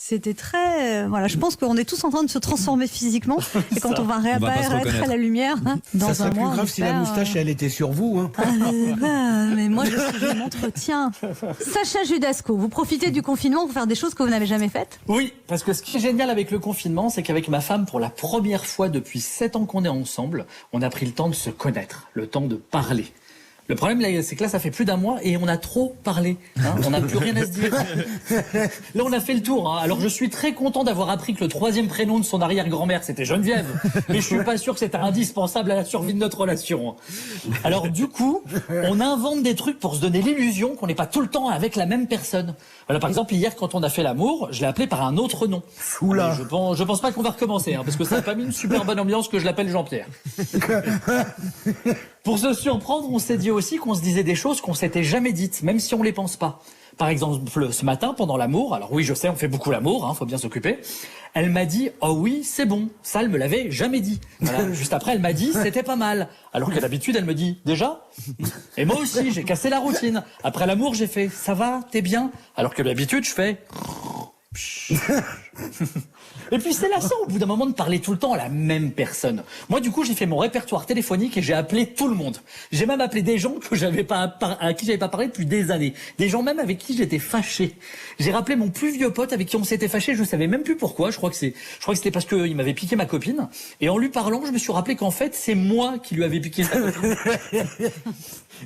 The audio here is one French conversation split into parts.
C'était très... voilà, je pense qu'on est tous en train de se transformer physiquement. Et quand on va réapparaître à la lumière, dans ça un serait mois... plus grave si la moustache, elle était sur vous. Hein. Mais moi, je m'entretiens. Sacha Judasco, vous profitez du confinement pour faire des choses que vous n'avez jamais faites? Oui, parce que ce qui est génial avec le confinement, c'est qu'avec ma femme, pour la première fois depuis 7 ans qu'on est ensemble, on a pris le temps de se connaître, le temps de parler. Le problème, là, c'est que là, ça fait plus d'un mois et on a trop parlé. Hein, on n'a plus rien à se dire. Là, on a fait le tour. Hein. Alors, je suis très content d'avoir appris que le 3e prénom de son arrière-grand-mère, c'était Geneviève. Mais je suis pas sûr que c'était indispensable à la survie de notre relation. Alors, du coup, on invente des trucs pour se donner l'illusion qu'on n'est pas tout le temps avec la même personne. Voilà, par exemple, hier, quand on a fait l'amour, je l'ai appelé par un autre nom. Oula. Je pense pas qu'on va recommencer, hein, parce que ça n'a pas mis une super bonne ambiance que je l'appelle Jean-Pierre. Pour se surprendre, on s'est dit aussi qu'on se disait des choses qu'on s'était jamais dites, même si on les pense pas. Par exemple, ce matin, pendant l'amour, alors oui, je sais, on fait beaucoup l'amour, hein, faut bien s'occuper. Elle m'a dit, oh oui, c'est bon. Ça, elle me l'avait jamais dit. Voilà. Juste après, elle m'a dit, c'était pas mal. Alors que d'habitude, elle me dit, déjà? Et moi aussi, j'ai cassé la routine. Après l'amour, j'ai fait, ça va, t'es bien? Alors que d'habitude, je fais... Et puis c'est lassant au bout d'un moment de parler tout le temps à la même personne. Moi du coup j'ai fait mon répertoire téléphonique et j'ai appelé tout le monde. J'ai même appelé des gens que à qui j'avais pas parlé depuis des années. Des gens même avec qui j'étais fâché. J'ai rappelé mon plus vieux pote avec qui on s'était fâché, je savais même plus pourquoi. Je crois que c'était parce qu'il m'avait piqué ma copine. Et en lui parlant, je me suis rappelé qu'en fait c'est moi qui lui avais piqué sa copine.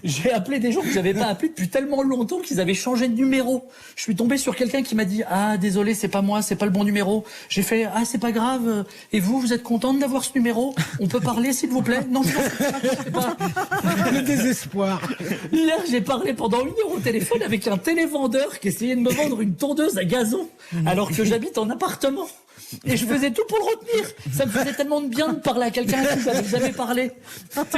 J'ai appelé des gens que j'avais pas appelés depuis tellement longtemps qu'ils avaient changé de numéro. Je suis tombé sur quelqu'un qui m'a dit « Ah, désolé, c'est pas moi, c'est pas le bon numéro. » J'ai fait « Ah, c'est pas grave. Et vous êtes contente d'avoir ce numéro? On peut parler, s'il vous plaît? » Non, je sais pas. Le désespoir. Hier, j'ai parlé pendant 1 heure au téléphone avec un télévendeur qui essayait de me vendre une tondeuse à gazon alors que j'habite en appartement. Et je faisais tout pour le retenir. Ça me faisait tellement de bien de parler à quelqu'un à qui j'avais jamais parlé.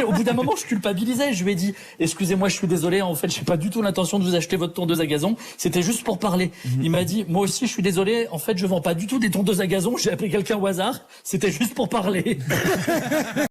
Au bout d'un moment, je culpabilisais. Je lui ai dit, excusez-moi, je suis désolé. En fait, j'ai pas du tout l'intention de vous acheter votre tondeuse à gazon. C'était juste pour parler. Il m'a dit, moi aussi, je suis désolé. En fait, je vends pas du tout des tondeuses à gazon. J'ai appelé quelqu'un au hasard. C'était juste pour parler.